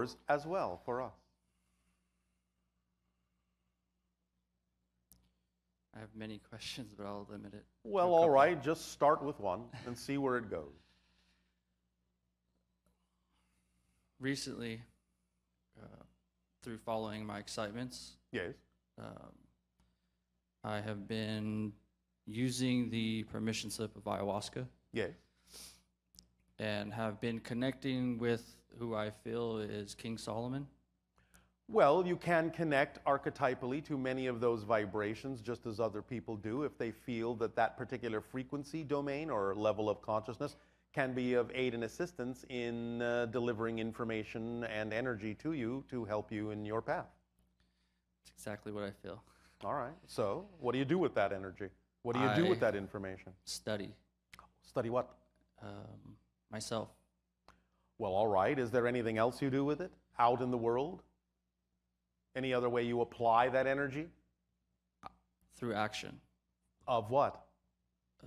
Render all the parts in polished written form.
yours as well for us. I have many questions, but I'll limit it. Well, all right, just start with one and see where it goes. Recently, through following my excitements, Yes. I have been using the permission slip of ayahuasca Yes. and have been connecting with who I feel is King Solomon. Well, you can connect archetypally to many of those vibrations, just as other people do, if they feel that that particular frequency domain or level of consciousness can be of aid and assistance in delivering information and energy to you to help you in your path. That's exactly what I feel. All right. So, what do you do with that energy? What do you do with that information? Study. Study what? Myself. Well, all right. Is there anything else you do with it out in the world? Any other way you apply that energy? Through action. Of what?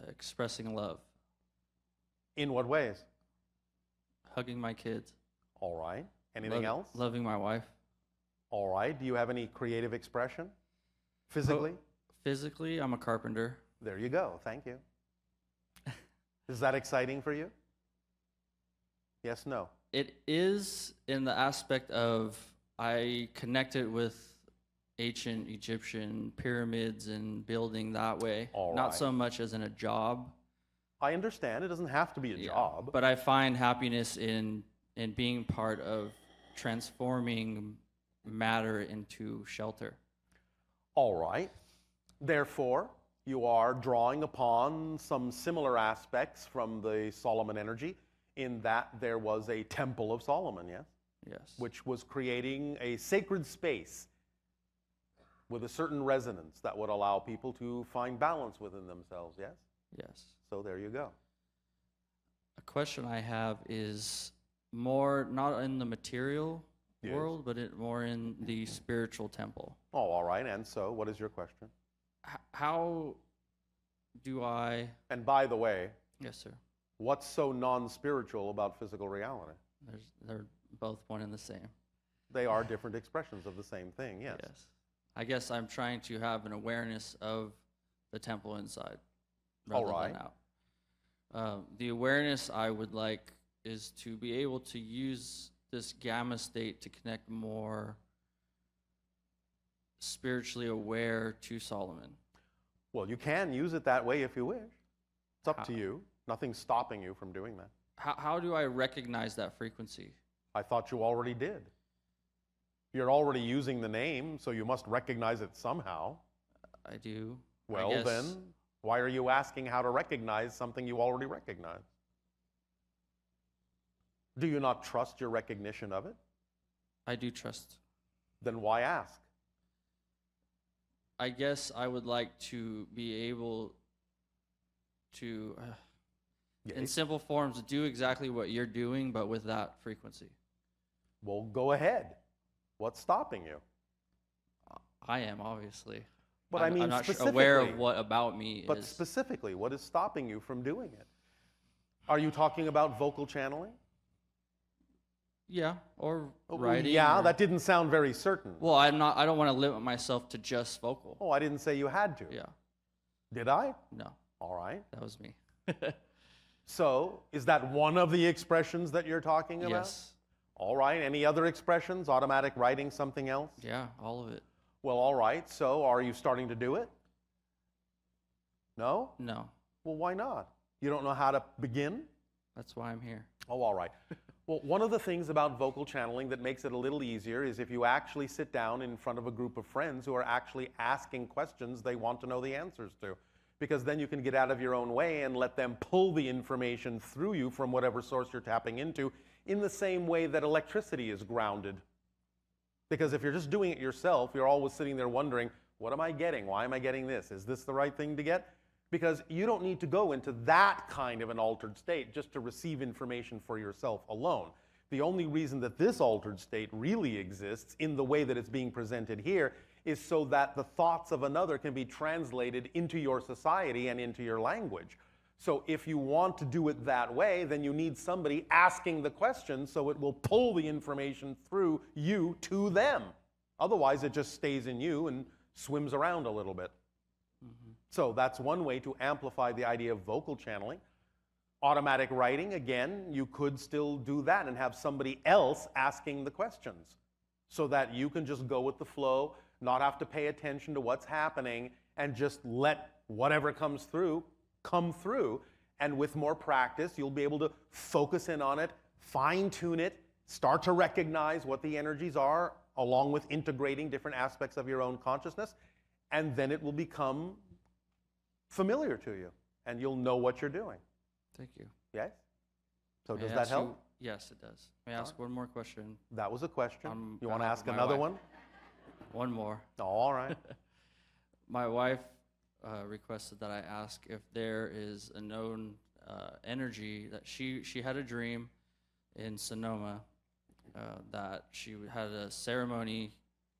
Expressing love. In what ways? Hugging my kids. All right. Anything else? Loving my wife. All right. Do you have any creative expression? Physically? Physically, I'm a carpenter. There you go. Thank you. Is that exciting for you? Yes, no? It is in the aspect of I connected with ancient Egyptian pyramids and building that way. All Not right. so much as in a job. I understand. It doesn't have to be a job. But I find happiness in being part of transforming matter into shelter. All right. Therefore, you are drawing upon some similar aspects from the Solomon energy in that there was a temple of Solomon, yes? Yes. Which was creating a sacred space with a certain resonance that would allow people to find balance within themselves, yes? Yes. So there you go. A question I have is more not in the material Yes. world, but more in the spiritual temple. Oh, all right. And so, what is your question? How do I... And by the way, Yes, sir. what's so non-spiritual about physical reality? They're both one and the same. They are different expressions of the same thing, yes. Yes. I guess I'm trying to have an awareness of the temple inside rather All right. than out. The awareness I would like is to be able to use this gamma state to connect more spiritually aware to Solomon. Well, you can use it that way if you wish. It's up to you. Nothing's stopping you from doing that. How do I recognize that frequency? I thought you already did. You're already using the name, so you must recognize it somehow. I do. Well, then, why are you asking how to recognize something you already recognize? Do you not trust your recognition of it? I do trust. Then why ask? I guess I would like to be able to, in Yes. simple forms, do exactly what you're doing, but with that frequency. Well, go ahead. What's stopping you? I am, obviously. But I mean, I'm not specifically, aware of what about me but is. specifically, what is stopping you from doing it? Are you talking about vocal channeling? Yeah, or Oh, writing. yeah, or- that didn't sound very certain. Well, I don't want to limit myself to just vocal. Oh, I didn't say you had to. Yeah, Did I? no, All right. that was me. So, is that one of the expressions that you're talking about? Yes. All right. Any other expressions? Automatic writing, something else? Yeah, all of it. Well, all right. So, are you starting to do it? No? No, Well, why not? You don't know how to begin? that's why I'm here. Oh, all right. Well, one of the things about vocal channeling that makes it a little easier is if you actually sit down in front of a group of friends who are actually asking questions they want to know the answers to. Because then you can get out of your own way and let them pull the information through you from whatever source you're tapping into, in the same way that electricity is grounded. Because if you're just doing it yourself, you're always sitting there wondering, what am I getting? Why am I getting this? Is this the right thing to get? Because you don't need to go into that kind of an altered state just to receive information for yourself alone. The only reason that this altered state really exists in the way that it's being presented here is so that the thoughts of another can be translated into your society and into your language. So if you want to do it that way, then you need somebody asking the question so it will pull the information through you to them. Otherwise, it just stays in you and swims around a little bit. So that's one way to amplify the idea of vocal channeling. Automatic writing, again, you could still do that and have somebody else asking the questions so that you can just go with the flow, not have to pay attention to what's happening, and just let whatever comes through come through. And with more practice, you'll be able to focus in on it, fine-tune it, start to recognize what the energies are, along with integrating different aspects of your own consciousness, and then it will become familiar to you, and you'll know what you're doing. Thank you. Yes? So May does I that ask help? you- Yes, it does. May I ask one more question? That was a question. On You want to behalf ask of my another wife. one? One more. Oh, all right. My wife requested that I ask if there is a known energy that she had a dream in Sonoma that she had a ceremony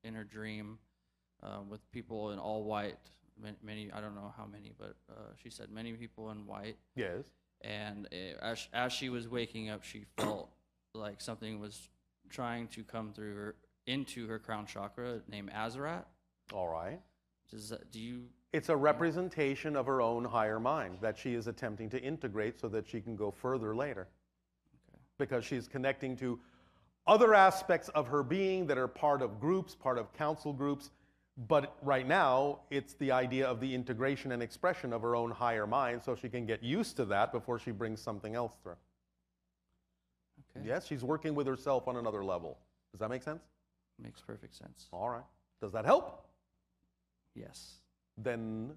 in her dream with people in all white. Many, I don't know how many, but she said many people in white. Yes. And as she was waking up, she felt like something was trying to come through her into her crown chakra, named Azarat. All right. Do you? It's a representation of her own higher mind that she is attempting to integrate so that she can go further later. Okay. Because she's connecting to other aspects of her being that are part of groups, part of council groups. But right now, it's the idea of the integration and expression of her own higher mind so she can get used to that before she brings something else through. Okay. Yes, she's working with herself on another level. Does that make sense? Makes perfect sense. All right. Does that help? Yes. Then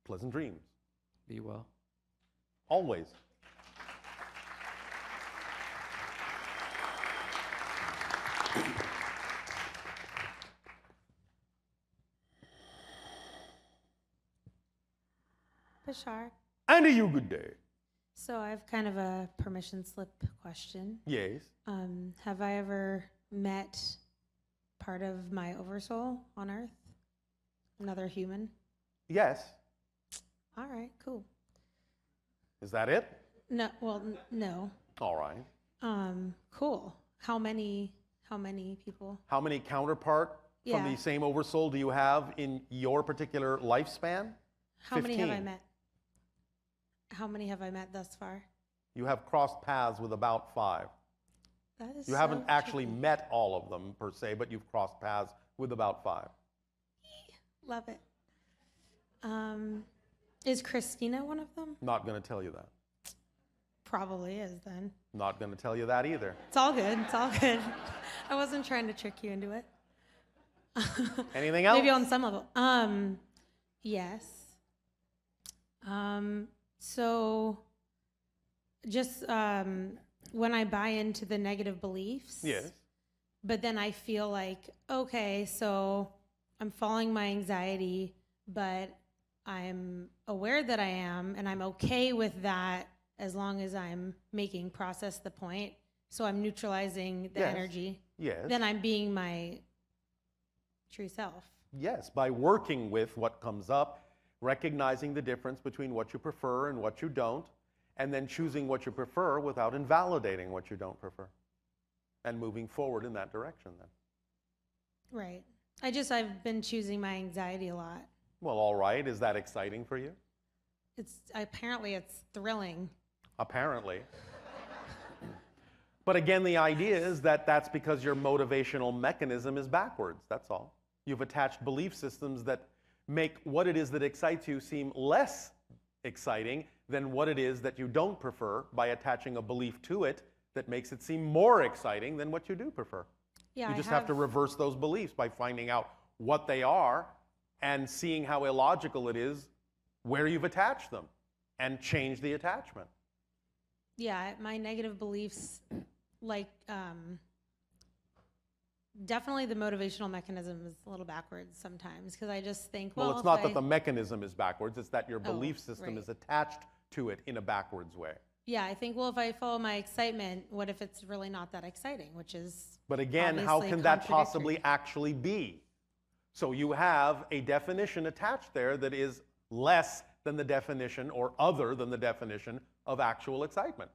pleasant dreams. Be well. Always. Bashar. And to you, good day. So I have kind of a permission slip question. Yes. Have I ever met part of my oversoul on Earth? Another human? Yes. All right, cool. Is that it? No, well, no. All right. Cool. How many people? How many counterpart from Yeah. the same oversoul do you have in your particular lifespan? How many have I 15. met? How many have I met thus far? You have crossed paths with about 5. That is You haven't so actually tricky. met all of them per se, but you've crossed paths with about 5. Love it. Is Christina one of them? Not going to tell you that. Probably is then. Not going to tell you that either. It's all good. It's all good. I wasn't trying to trick you into it. Anything else? Maybe on some level. Yes. So just when I buy into the negative beliefs. Yes. But then I feel like, okay, so I'm following my anxiety, but I'm aware that I am, and I'm okay with that as long as I'm making process the point. So I'm neutralizing the Yes. energy. Yes. Then I'm being my true self. Yes, by working with what comes up, recognizing the difference between what you prefer and what you don't, and then choosing what you prefer without invalidating what you don't prefer, and moving forward in that direction then. Right. I've been choosing my anxiety a lot. Well, all right. Is that exciting for you? Apparently it's thrilling. Apparently. But again, the idea is that that's because your motivational mechanism is backwards. That's all. You've attached belief systems that make what it is that excites you seem less exciting than what it is that you don't prefer by attaching a belief to it that makes it seem more exciting than what you do prefer. Yeah, You just have to reverse those beliefs by finding out what they are and seeing how illogical it is where you've attached them and change the attachment. Yeah, my negative beliefs, like, definitely the motivational mechanism is a little backwards sometimes because I just think, well, It's not that the mechanism is backwards, it's that your belief system right. is attached to it in a backwards way. Yeah, I think, well, if I follow my excitement, what if it's really not that exciting, which is But again, how obviously can that possibly contradictory. actually be? So you have a definition attached there that is less than the definition, or other than the definition, of actual excitement.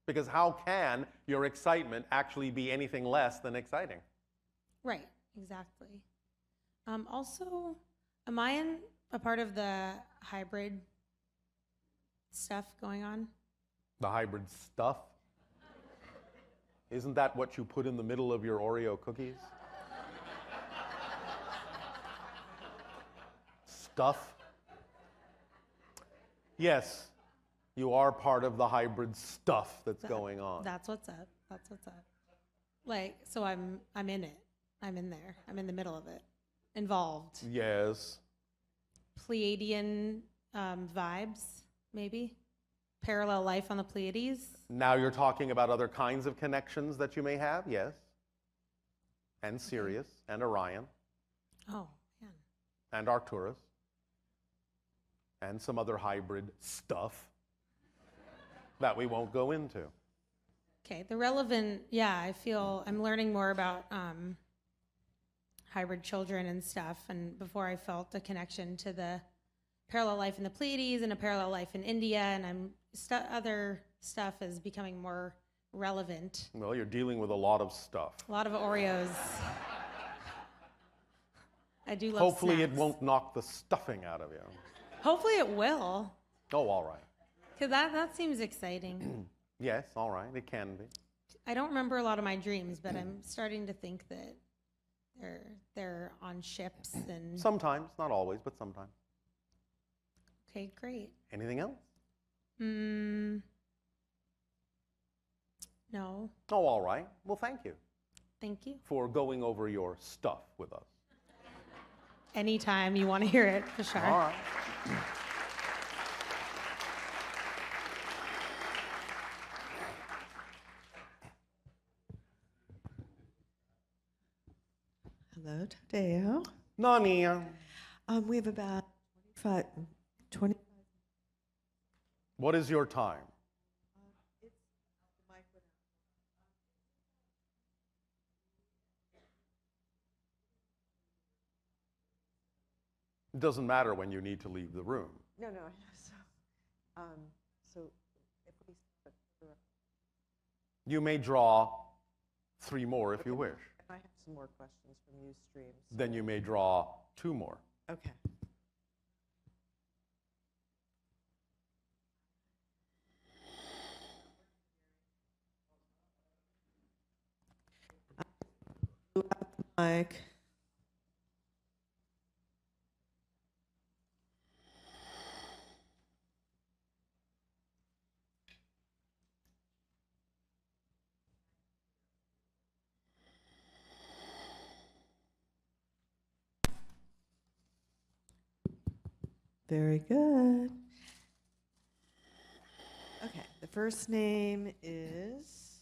Because how can your excitement actually be anything less than exciting? Right, exactly. Also, am I in a part of the hybrid stuff going on? The hybrid stuff? Isn't that what you put in the middle of your Oreo cookies? Stuff? Yes, you are part of the hybrid stuff that's going on. That's what's up. That's what's up. Like, so I'm in it. I'm in there. I'm in the middle of it. Involved. Yes. Pleiadian vibes, maybe? Parallel life on the Pleiades? Now you're talking about other kinds of connections that you may have, yes. And Sirius, and Orion, Oh, man. and Arcturus, and some other hybrid stuff that we won't go into. Okay, the relevant, yeah, I feel I'm learning more about hybrid children and stuff. And before I felt a connection to the parallel life in the Pleiades and a parallel life in India, and other stuff is becoming more relevant. Well, you're dealing with a lot of stuff. A lot of Oreos. I do love Hopefully it snacks. won't knock the stuffing out of you. Hopefully it will, Oh, all right. because that seems exciting. Yes, all right, it can be. I don't remember a lot of my dreams, but I'm starting to think that they're on ships and. Sometimes, not always, but sometimes. Okay, great. Anything else? No. Oh, all right. Well, thank you Thank you. for going over your stuff with us. Anytime you want to hear it, Bashar. All right. Hello, Tadeo. Nani. We have about 20. What is your time? It doesn't matter when you need to leave the room. No. So if we. You may draw 3 more if you wish. I have some more questions from Ustream. Then you may draw 2 more. Okay. Mike. Very good. Okay, the first name is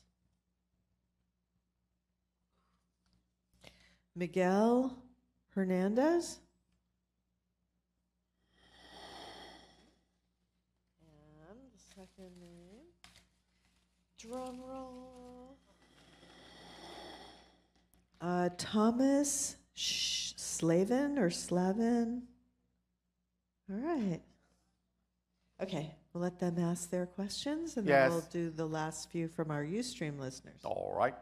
Miguel Hernandez. And the second name, drum roll, Thomas Slavin or Slavin. All right. Okay, we'll let them ask their questions, and Yes. then we'll do the last few from our Ustream listeners. All right.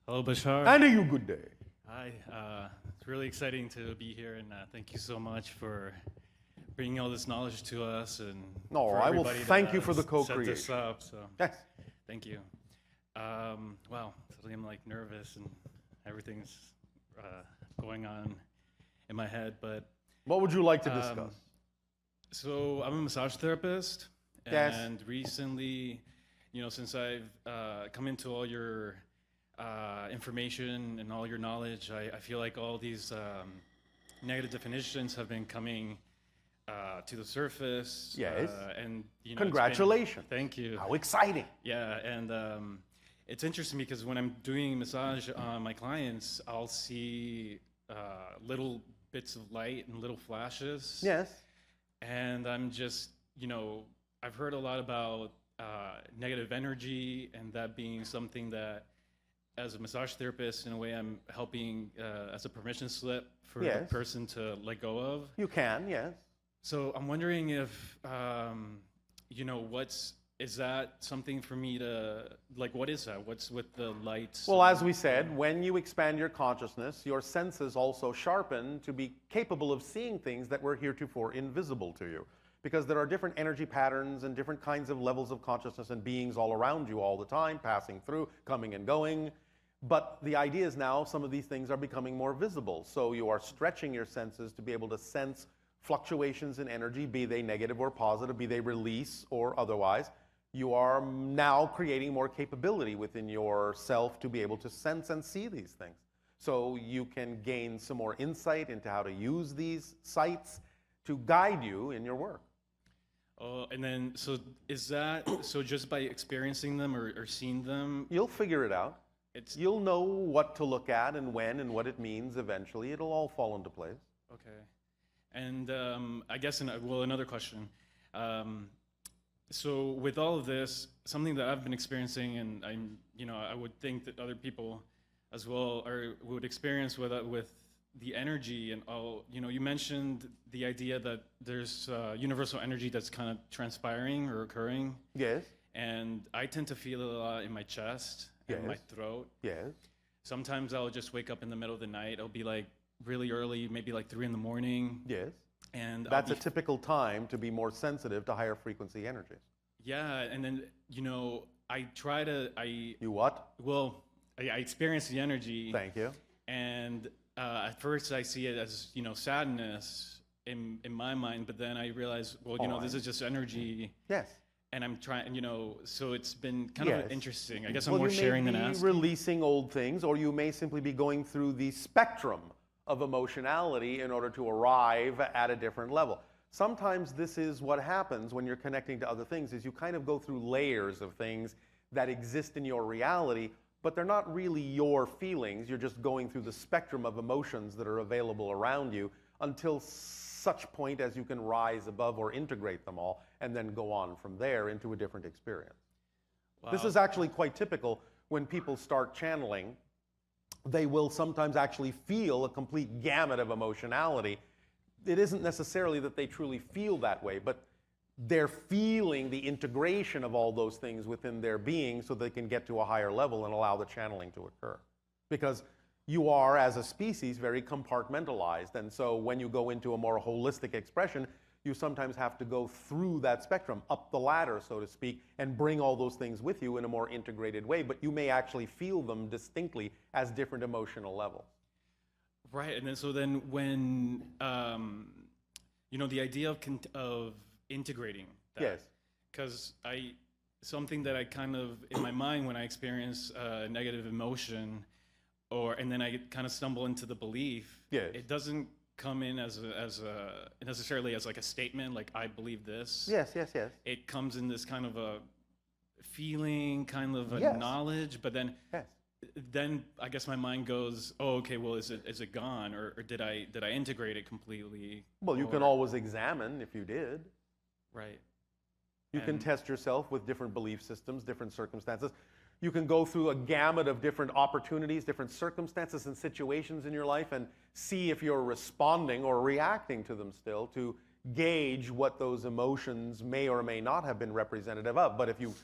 Hello, Bashar. And a you good day. Hi. It's really exciting to be here, and thank you so much for bringing all this knowledge to us. And No, for I will everybody thank that you for the set co-creation. this up. So Yes. thank you. Wow, suddenly I'm like nervous, and everything's going on in my head. But What would you like to discuss? so I'm a massage therapist, Yes. and recently, since I've come into all your information and all your knowledge, I feel like all these negative definitions have been coming to the surface. Yes. And it's been- Congratulations. Thank you. How exciting. Yeah, and it's interesting because when I'm doing massage on my clients, I'll see little bits of light and little flashes. Yes. And I'm just, I've heard a lot about negative energy, and that being something that, as a massage therapist, in a way, I'm helping as a permission slip for the Yes. person to let go of. You can, yes. So I'm wondering if, is that something for me to, like, what is that? What's with the lights? Well, as we said, when you expand your consciousness, your senses also sharpen to be capable of seeing things that were heretofore invisible to you. Because there are different energy patterns and different kinds of levels of consciousness and beings all around you all the time, passing through, coming and going. But the idea is now some of these things are becoming more visible. So you are stretching your senses to be able to sense fluctuations in energy, be they negative or positive, be they release or otherwise. You are now creating more capability within yourself to be able to sense and see these things. So you can gain some more insight into how to use these sights to guide you in your work. Oh, and then, so is that, so just by experiencing them or seeing them, You'll figure it out. it's, You'll know what to look at and when and what it means eventually. It'll all fall into place. okay. And I guess, another question. So with all of this, something that I've been experiencing, and I would think that other people as well would experience with the energy and all. You mentioned the idea that there's universal energy that's kind of transpiring or occurring, Yes, and I tend to feel it a lot in my chest and my Yes. throat. yes. Sometimes I'll just wake up in the middle of the night. I'll be like really early, maybe like 3 in, Yes. and That's a typical time to be more sensitive to higher frequency energies. yeah, and then I try to You what? I experience the energy, Thank you. and at first I see it as sadness in my mind, but then I realize, well, this is just energy, Yes. and I'm trying, so it's been kind Yes. of interesting. I guess I'm Well, more you sharing may than be asking. releasing old things, or you may simply be going through the spectrum of emotionality in order to arrive at a different level. Sometimes this is what happens when you're connecting to other things, is you kind of go through layers of things that exist in your reality, but they're not really your feelings. You're just going through the spectrum of emotions that are available around you until such point as you can rise above or integrate them all and then go on from there into a different experience. This Wow. is actually quite typical when people start channeling. They will sometimes actually feel a complete gamut of emotionality. It isn't necessarily that they truly feel that way, but they're feeling the integration of all those things within their being so they can get to a higher level and allow the channeling to occur. Because you are, as a species, very compartmentalized. And so when you go into a more holistic expression, you sometimes have to go through that spectrum, up the ladder, so to speak, and bring all those things with you in a more integrated way. But you may actually feel them distinctly as different emotional levels. Right, and then when the idea of integrating that, Yes. because something that I kind of in my mind when I experience negative emotion, and then I kind of stumble into the belief. Yes. It doesn't come in as necessarily as like a statement, like I believe this. Yes, yes, yes. It comes in this kind of a feeling, kind of a Yes. knowledge, but then. Yes. Then I guess my mind goes, oh, okay, well, is it gone, or did I integrate it completely? Well, you can Or- always examine if you did. right. You can And- test yourself with different belief systems, different circumstances. You can go through a gamut of different opportunities, different circumstances and situations in your life and see if you're responding or reacting to them still to gauge what those emotions may or may not have been representative of. But if you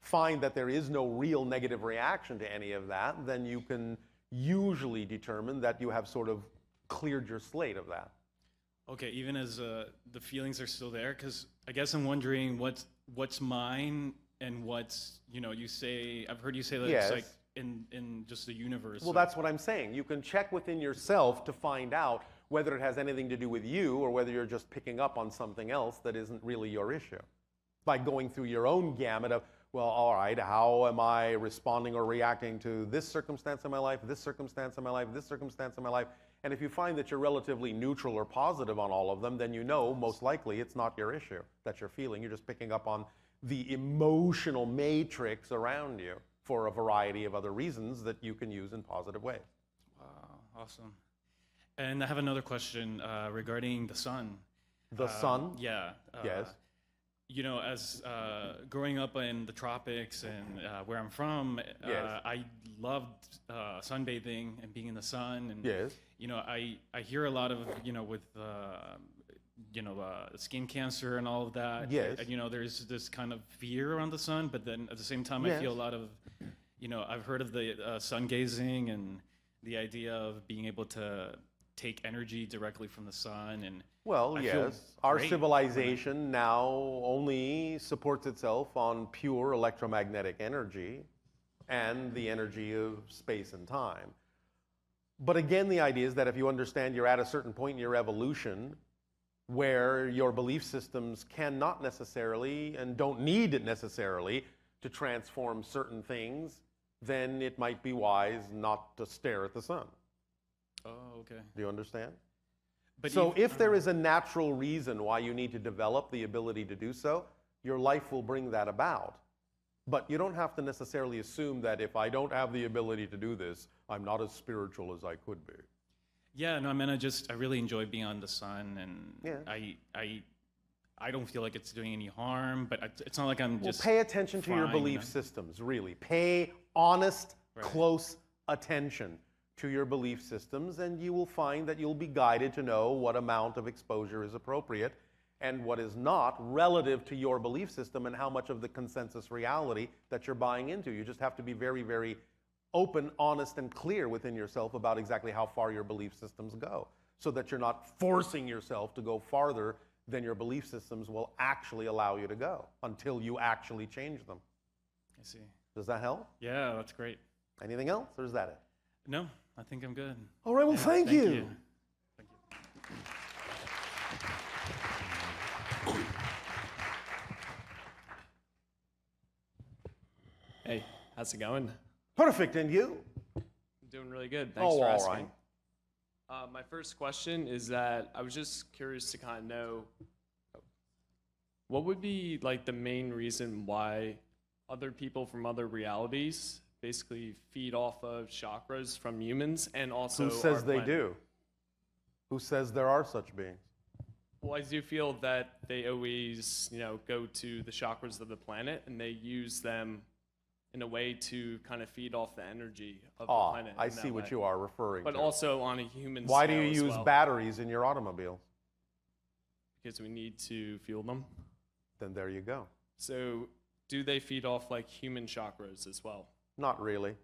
find that there is no real negative reaction to any of that, then you can usually determine that you have sort of cleared your slate of that. Okay, even as the feelings are still there, because I guess I'm wondering what's mine and what's you say. I've heard you say that Yes. it's like in just the universe. Well, that's what I'm saying. You can check within yourself to find out whether it has anything to do with you or whether you're just picking up on something else that isn't really your issue. By going through your own gamut of, well, all right, how am I responding or reacting to this circumstance in my life, this circumstance in my life, this circumstance in my life? And if you find that you're relatively neutral or positive on all of them, then most likely it's not your issue that you're feeling. You're just picking up on the emotional matrix around you for a variety of other reasons that you can use in positive ways. Wow, awesome. And I have another question regarding the sun. The sun? Yeah. Yes. you know, as growing up in the tropics and where I'm from, Yes. I loved sunbathing and being in the sun. And Yes. you know, I hear a lot of, you know, with skin cancer and all of that. Yes. You know, there's this kind of fear around the sun, but then at the same time, Yes. I feel a lot of, you know, I've heard of the sun gazing and the idea of being able to take energy directly from the sun. And Well, I feel yes. Our great civilization now only supports itself on pure electromagnetic energy and the energy of space and time. But again, the idea is that if you understand you're at a certain point in your evolution where your belief systems cannot necessarily and don't need it necessarily to transform certain things, then it might be wise not to stare at the sun. Oh, okay. Do you understand? But So if there is a natural reason why you need to develop the ability to do so, your life will bring that about. But you don't have to necessarily assume that if I don't have the ability to do this, I'm not as spiritual as I could be. yeah, no, I mean, I really enjoy being on the sun, and Yeah. I don't feel like it's doing any harm, but it's not like I'm Well, just pay attention to your fine, you belief know? systems, really. Pay honest, Right. close attention to your belief systems, and you will find that you'll be guided to know what amount of exposure is appropriate and what is not relative to your belief system and how much of the consensus reality that you're buying into. You just have to be very, very open, honest, and clear within yourself about exactly how far your belief systems go, so that you're not forcing yourself to go farther than your belief systems will actually allow you to go until you actually change them. I see. Does that help? Yeah, that's great. Anything else, or is that it? No, I think I'm good. All right, well, Yeah, thank you. Thank you. Hey, how's it going? Perfect, and you? I'm doing really good. Thanks Oh, for all asking. right. My first question is that I was just curious to kind of know what would be like the main reason why other people from other realities basically feed off of chakras from humans and also Who says our they planet? do? Who says there are such beings? Well, I do feel that they always, you know, go to the chakras of the planet and they use them in a way to kind of feed off the energy of the Ah, planet. I in see that what way. you are referring But to. also on a human Why do scale you as use well, batteries in your automobiles? because we need to fuel them. Then there you go. So do they feed off like human chakras as well? Not really.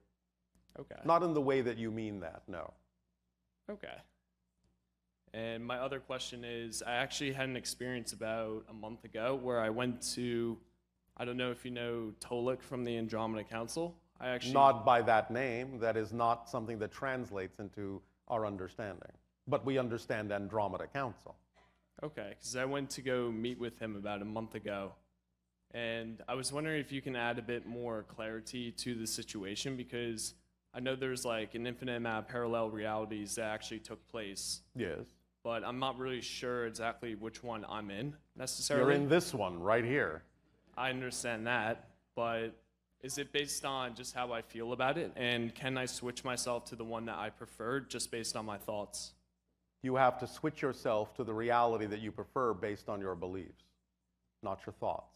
Okay. Not in the way that you mean that, no. Okay. And my other question is, I actually had an experience about a month ago where I went to, I don't know if you know Tolik from the Andromeda Council. I actually Not by that name. That is not something that translates into our understanding. But we understand Andromeda Council. Okay, because I went to go meet with him about a month ago. And I was wondering if you can add a bit more clarity to the situation, because I know there's like an infinite amount of parallel realities that actually took place, Yes. but I'm not really sure exactly which one I'm in necessarily. You're in this one right here. I understand that, but is it based on just how I feel about it? And can I switch myself to the one that I preferred just based on my thoughts? You have to switch yourself to the reality that you prefer based on your beliefs, not your thoughts.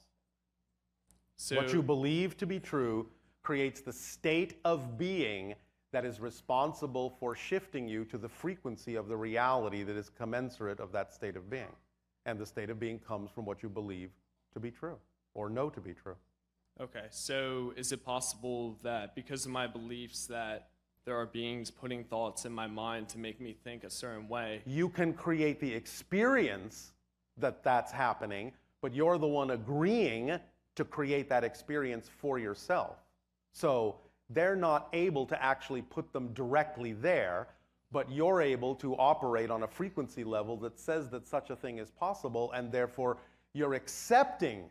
So, What you believe to be true creates the state of being that is responsible for shifting you to the frequency of the reality that is commensurate of that state of being. And the state of being comes from what you believe to be true or know to be true. okay, so is it possible that because of my beliefs that there are beings putting thoughts in my mind to make me think a certain way? You can create the experience that that's happening, but you're the one agreeing to create that experience for yourself. So they're not able to actually put them directly there, but you're able to operate on a frequency level that says that such a thing is possible, and therefore you're accepting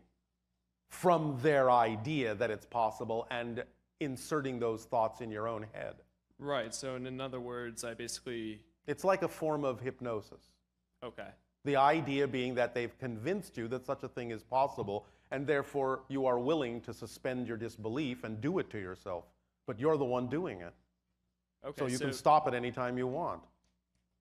from their idea that it's possible and inserting those thoughts in your own head. Right, so in other words, I basically, It's like a form of hypnosis. okay. The idea being that they've convinced you that such a thing is possible, and therefore you are willing to suspend your disbelief and do it to yourself. But you're the one doing it. Okay, So you can stop it anytime you want.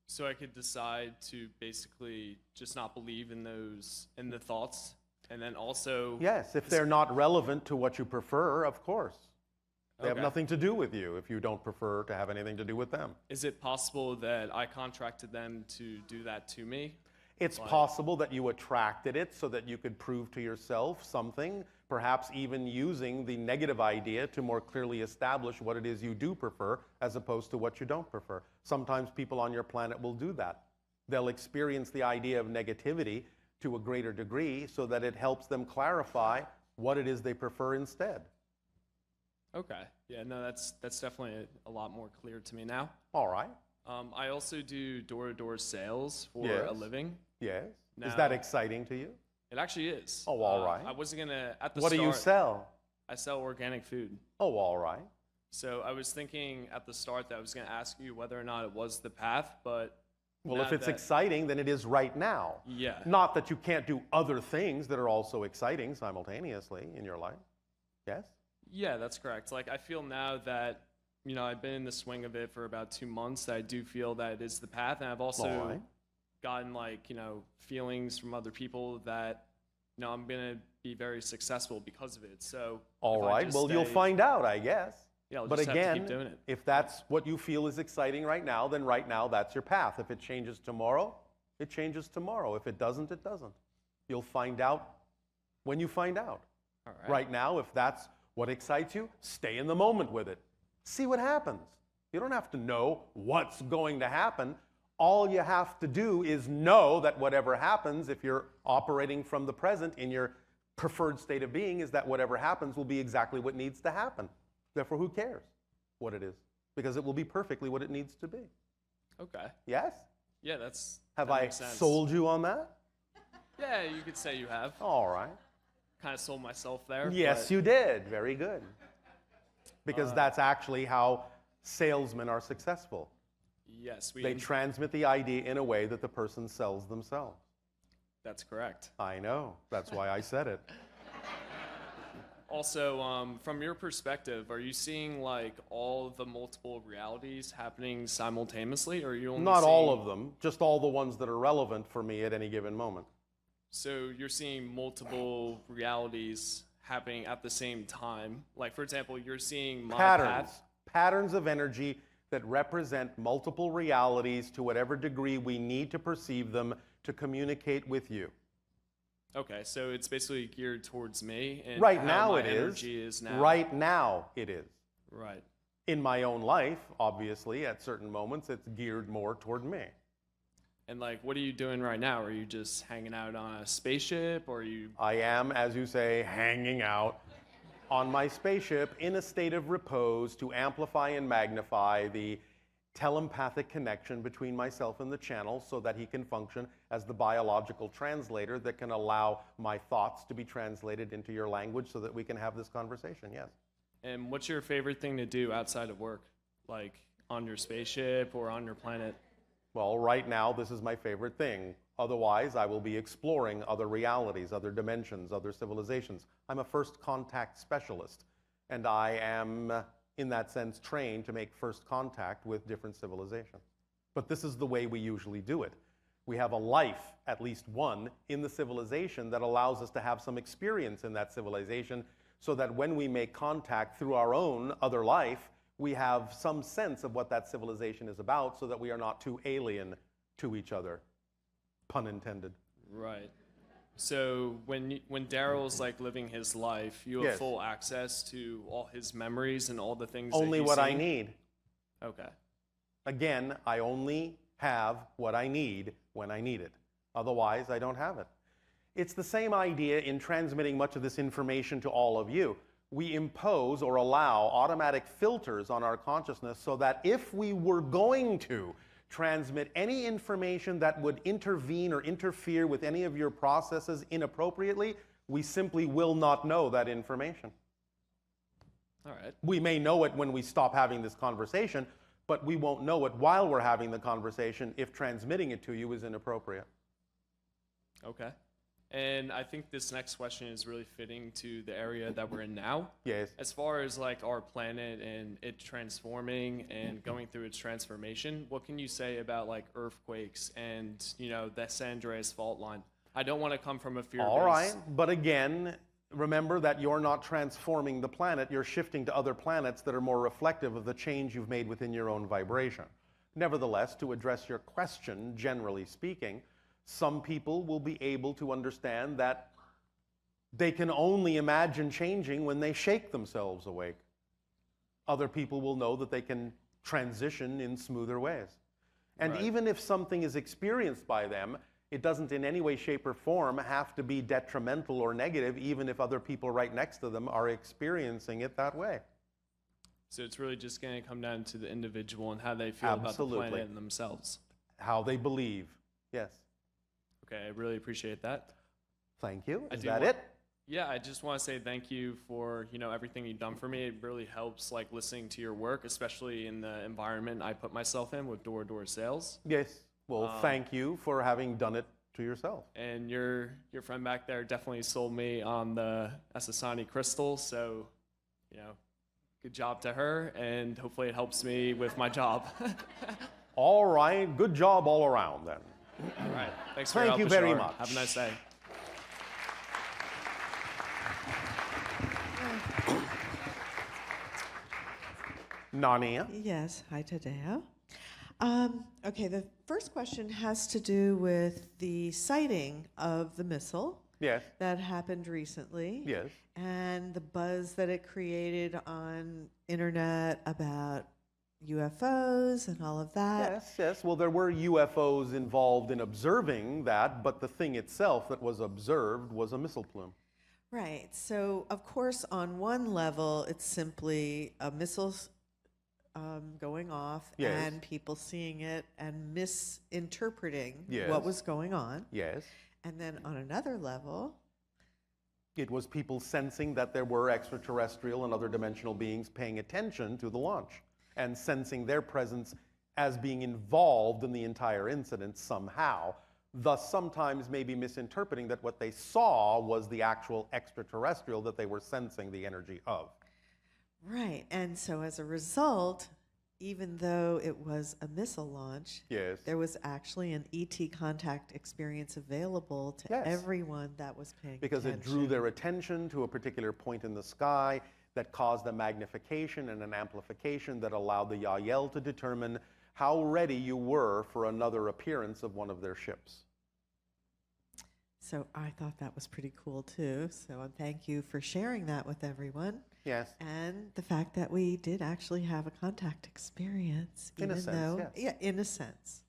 So I could decide to basically just not believe in the thoughts And then also, Yes, if they're not relevant to what you prefer, of course. They have Okay. nothing to do with you if you don't prefer to have anything to do with them. is it possible that I contracted them to do that to me? It's Like- possible that you attracted it so that you could prove to yourself something, perhaps even using the negative idea to more clearly establish what it is you do prefer as opposed to what you don't prefer. Sometimes people on your planet will do that. They'll experience the idea of negativity to a greater degree so that it helps them clarify what it is they prefer instead. Okay. Yeah, no, that's definitely a lot more clear to me now. All right. I also do door-to-door sales for Yes. a living. Yes. Is Now- that exciting to you? It actually is. Oh, all right. I wasn't gonna at the What start. do you sell? I sell organic food. Oh, all right. So I was thinking at the start that I was gonna ask you whether or not it was the path, but Well, now if it's that- exciting, then it is right now. yeah. Not that you can't do other things that are also exciting simultaneously in your life. Yes? Yeah, that's correct. Like I feel now that I've been in the swing of it for about 2 months. That I do feel that it is the path, and I've also All right. gotten feelings from other people that I'm gonna be very successful because of it. So All if I right. just Well, you'll stay- find out, I guess. Yeah, I'll But just have to again, keep doing it. if that's what you feel is exciting right now, then right now that's your path. If it changes tomorrow, it changes tomorrow. If it doesn't, it doesn't. You'll find out when you find out. All right. Right now, if that's what excites you, stay in the moment with it. See what happens. You don't have to know what's going to happen. All you have to do is know that whatever happens, if you're operating from the present in your preferred state of being, is that whatever happens will be exactly what needs to happen. Therefore, who cares what it is? Because it will be perfectly what it needs to be. Okay. Yes? Yeah, Have that I makes sense. sold you on that? Yeah, you could say you have. All right. Kind of sold myself there. Yes, but- you did. Very good. Because that's actually how salesmen are successful. Yes, They transmit the idea in a way that the person sells themselves. that's correct. I know. That's why I said it. Also, from your perspective, are you seeing like all the multiple realities happening simultaneously, or are you only Not all seeing- of them, just all the ones that are relevant for me at any given moment. So you're seeing multiple realities happening at the same time. Like for example, you're seeing my Patterns. path. Patterns of energy that represent multiple realities to whatever degree we need to perceive them to communicate with you. Okay, so it's basically geared towards me, and Right how now my it is. energy is now. Right now it is. Right. In my own life, obviously, at certain moments, it's geared more toward me. And like, what are you doing right now? Are you just hanging out on a spaceship, or are you? I am, as you say, hanging out on my spaceship in a state of repose to amplify and magnify the telepathic connection between myself and the channel so that he can function as the biological translator that can allow my thoughts to be translated into your language so that we can have this conversation, yes. And what's your favorite thing to do outside of work, like on your spaceship or on your planet? Well, right now, this is my favorite thing. Otherwise, I will be exploring other realities, other dimensions, other civilizations. I'm a first contact specialist, and I am, in that sense, trained to make first contact with different civilizations. But this is the way we usually do it. We have a life, at least one, in the civilization that allows us to have some experience in that civilization so that when we make contact through our own other life, we have some sense of what that civilization is about so that we are not too alien to each other. Pun intended. Right. So when Darryl's like living his life, you have Yes. full access to all his memories and all the things. Only that what I seen? need. Okay. Again, I only have what I need when I need it. Otherwise, I don't have it. It's the same idea in transmitting much of this information to all of you. We impose or allow automatic filters on our consciousness so that if we were going to transmit any information that would intervene or interfere with any of your processes inappropriately, we simply will not know that information. All right. We may know it when we stop having this conversation, but we won't know it while we're having the conversation if transmitting it to you is inappropriate. Okay. And I think this next question is really fitting to the area that we're in now. Yes. As far as like our planet and it transforming and going through its transformation, what can you say about like earthquakes and, the San Andreas fault line? I don't want to come from a fear All base. right, but again, remember that you're not transforming the planet, you're shifting to other planets that are more reflective of the change you've made within your own vibration. Nevertheless, to address your question, generally speaking, some people will be able to understand that they can only imagine changing when they shake themselves awake. Other people will know that they can transition in smoother ways. And Right. even if something is experienced by them, it doesn't in any way, shape, or form have to be detrimental or negative, even if other people right next to them are experiencing it that way. So it's really just going to come down to the individual and how they feel Absolutely. about the planet and themselves. How they believe. Yes. Okay, I really appreciate that. Thank you. I Is do that want- it? Yeah, I just want to say thank you for, everything you've done for me. It really helps, like, listening to your work, especially in the environment I put myself in with door-to-door sales. Yes. Well, thank you for having done it to yourself. And your friend back there definitely sold me on the Asasani crystal, so, good job to her, and hopefully it helps me with my job. All right. Good job all around then. All right. Thanks for your Thank help, you very Bashar. much. Have a nice day. Narnia. Yes, hi Tadeo. Okay, the first question has to do with the sighting of the missile Yes. that happened recently. Yes. And the buzz that it created on internet about UFOs and all of that. Yes, yes. Well, there were UFOs involved in observing that, but the thing itself that was observed was a missile plume. Right. So, of course, on one level, it's simply a missile going off Yes. and people seeing it and misinterpreting Yes. what was going on. Yes. And then on another level, It was people sensing that there were extraterrestrial and other dimensional beings paying attention to the launch and sensing their presence as being involved in the entire incident somehow, thus sometimes maybe misinterpreting that what they saw was the actual extraterrestrial that they were sensing the energy of. right. And so as a result, even though it was a missile launch, Yes. there was actually an ET contact experience available to Yes. everyone that was paying Because attention. it drew their attention to a particular point in the sky that caused a magnification and an amplification that allowed the Yael to determine how ready you were for another appearance of one of their ships. So I thought that was pretty cool too. So thank you for sharing that with everyone. Yes. And the fact that we did actually have a contact experience. In a even sense, though, yes. Yeah, in a sense.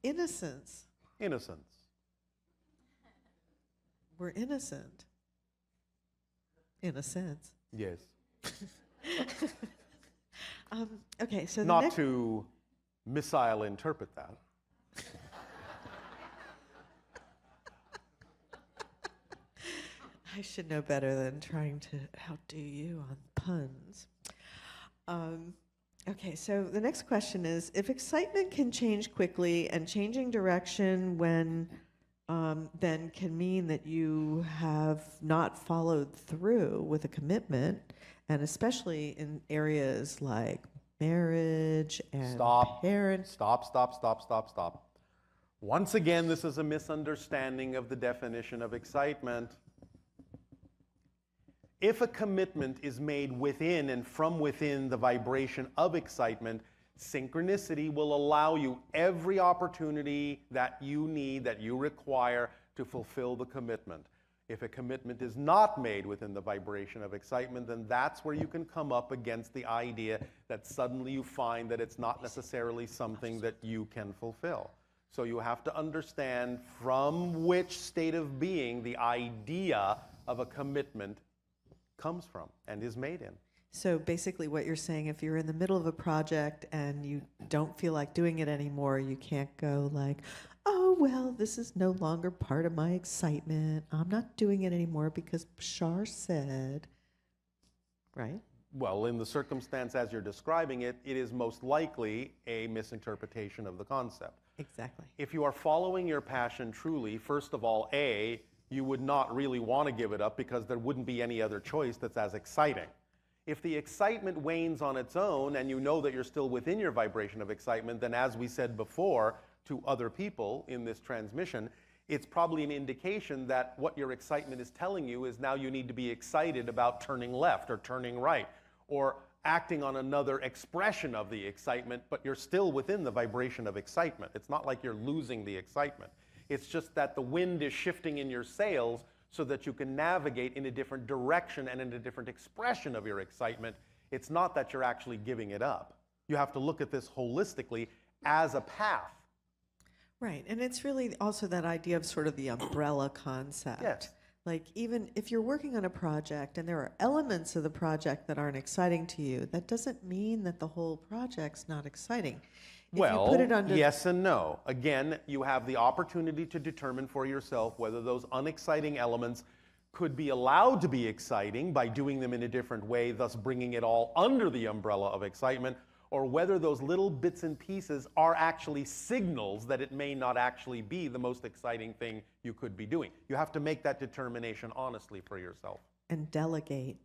Innocence. Innocence. We're innocent. In a sense. Yes. Okay, so the Not next, to missile interpret that. I should know better than trying to outdo you on puns. Okay, so the next question is, if excitement can change quickly and changing direction when then can mean that you have not followed through with a commitment, and especially in areas like marriage and Stop. parents. Stop. Once again, this is a misunderstanding of the definition of excitement. If a commitment is made within and from within the vibration of excitement, synchronicity will allow you every opportunity that you need, that you require to fulfill the commitment. If a commitment is not made within the vibration of excitement, then that's where you can come up against the idea that suddenly you find that it's not necessarily something that you can fulfill. So you have to understand from which state of being the idea of a commitment comes from and is made in. So basically what you're saying, if you're in the middle of a project and you don't feel like doing it anymore, you can't go like, oh, well, this is no longer part of my excitement. I'm not doing it anymore because Bashar said, right? Well, in the circumstance as you're describing it, it is most likely a misinterpretation of the concept. Exactly. If you are following your passion truly, first of all, A, you would not really want to give it up because there wouldn't be any other choice that's as exciting. If the excitement wanes on its own and you know that you're still within your vibration of excitement, then as we said before to other people in this transmission, it's probably an indication that what your excitement is telling you is now you need to be excited about turning left or turning right or acting on another expression of the excitement, but you're still within the vibration of excitement. It's not like you're losing the excitement. It's just that the wind is shifting in your sails so that you can navigate in a different direction and in a different expression of your excitement. It's not that you're actually giving it up. You have to look at this holistically as a path. Right, and it's really also that idea of sort of the umbrella concept. Yes. Like even if you're working on a project and there are elements of the project that aren't exciting to you, that doesn't mean that the whole project's not exciting. If Well, you put it under yes and no. Again, you have the opportunity to determine for yourself whether those unexciting elements could be allowed to be exciting by doing them in a different way, thus bringing it all under the umbrella of excitement, or whether those little bits and pieces are actually signals that it may not actually be the most exciting thing you could be doing. You have to make that determination honestly for yourself. and delegate.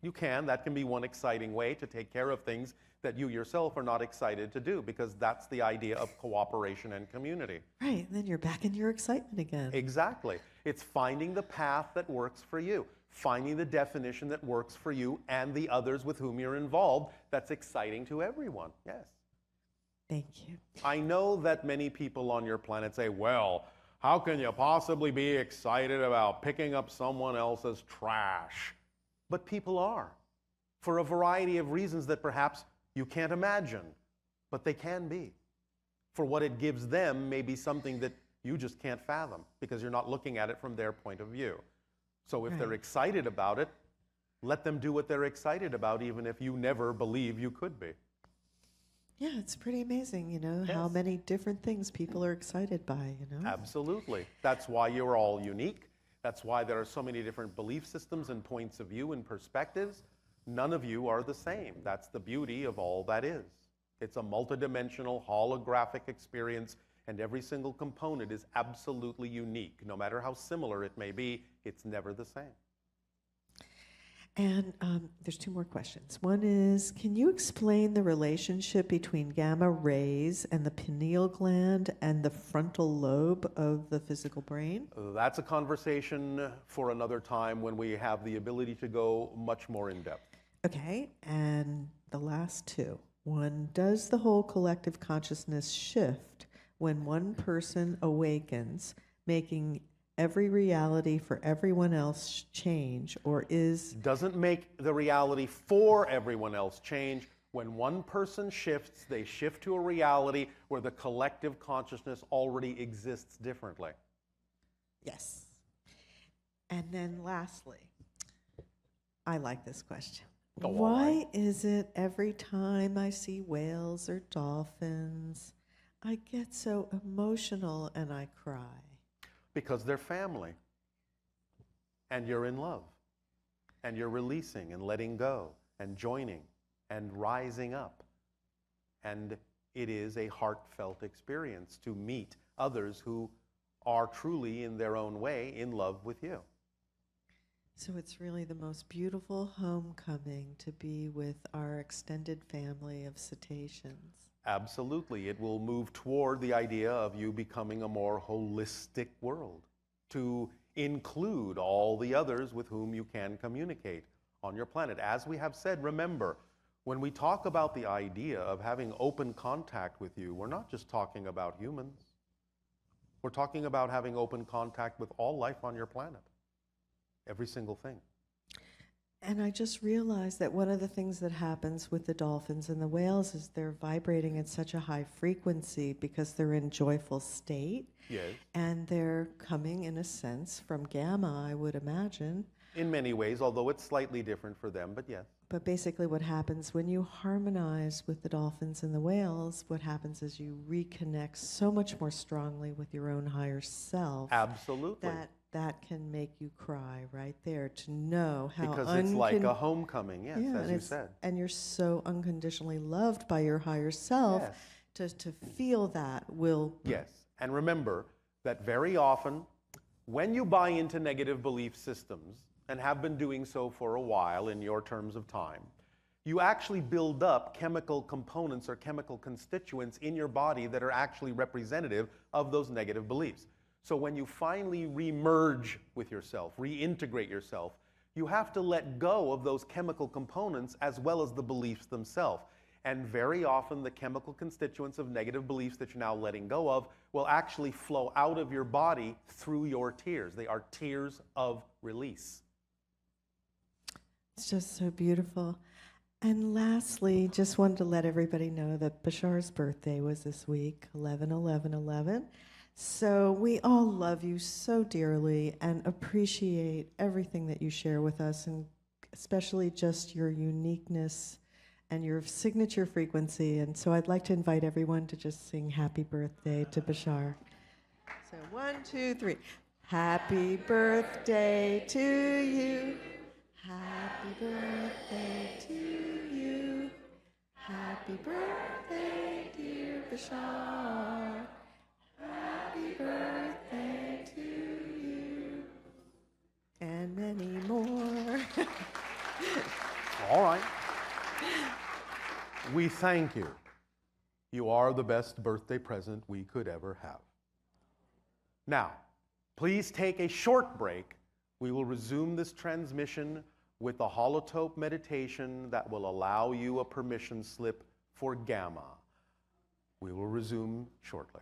You can. That can be one exciting way to take care of things that you yourself are not excited to do, because that's the idea of cooperation and community. Right, and then you're back in your excitement again. Exactly. It's finding the path that works for you, finding the definition that works for you and the others with whom you're involved that's exciting to everyone. Yes. Thank you. I know that many people on your planet say, well, how can you possibly be excited about picking up someone else's trash? But people are, for a variety of reasons that perhaps you can't imagine, but they can be. For what it gives them may be something that you just can't fathom because you're not looking at it from their point of view. So if they're Right. excited about it, let them do what they're excited about, even if you never believe you could be. Yeah, it's pretty amazing, how Yes. many different things people are excited by. Absolutely. That's why you're all unique. That's why there are so many different belief systems and points of view and perspectives. None of you are the same. That's the beauty of all that is. It's a multidimensional, holographic experience, and every single component is absolutely unique. No matter how similar it may be, it's never the same. And there's two more questions. One is, can you explain the relationship between gamma rays and the pineal gland and the frontal lobe of the physical brain? That's a conversation for another time when we have the ability to go much more in depth. Okay, and the last two. One, does the whole collective consciousness shift when one person awakens, making every reality for everyone else change, or is... Doesn't make the reality for everyone else change. When one person shifts, they shift to a reality where the collective consciousness already exists differently. Yes. And then lastly, I like this question. Go on. Why is it every time I see whales or dolphins, I get so emotional and I cry? Because they're family. And you're in love. And you're releasing and letting go and joining and rising up. And it is a heartfelt experience to meet others who are truly, in their own way, in love with you. So it's really the most beautiful homecoming to be with our extended family of cetaceans. Absolutely. It will move toward the idea of you becoming a more holistic world, to include all the others with whom you can communicate on your planet. As we have said, remember, when we talk about the idea of having open contact with you, we're not just talking about humans. We're talking about having open contact with all life on your planet. Every single thing. And I just realized that one of the things that happens with the dolphins and the whales is they're vibrating at such a high frequency because they're in joyful state. Yes. And they're coming, in a sense, from gamma, I would imagine. In many ways, although it's slightly different for them, but yes. But basically what happens when you harmonize with the dolphins and the whales, what happens is you reconnect so much more strongly with your own higher self. Absolutely. That can make you cry right there, to know how Because it's like a homecoming, yes, Yeah, as you said. and you're so unconditionally loved by your higher self. Yes. To feel that will... Yes. And remember that very often, when you buy into negative belief systems, and have been doing so for a while in your terms of time, you actually build up chemical components or chemical constituents in your body that are actually representative of those negative beliefs. So when you finally re-merge with yourself, reintegrate yourself, you have to let go of those chemical components as well as the beliefs themselves. And very often the chemical constituents of negative beliefs that you're now letting go of will actually flow out of your body through your tears. They are tears of release. It's just so beautiful. And lastly, just wanted to let everybody know that Bashar's birthday was this week, 11/11/11. So we all love you so dearly and appreciate everything that you share with us, and especially just your uniqueness and your signature frequency. And so I'd like to invite everyone to just sing happy birthday to Bashar. So 1, 2, 3. Happy birthday to you. Happy birthday to you. Happy birthday, dear Bashar. Happy birthday to you. And many more. All right. We thank you. You are the best birthday present we could ever have. Now, please take a short break. We will resume this transmission with the holotope meditation that will allow you a permission slip for gamma. We will resume shortly.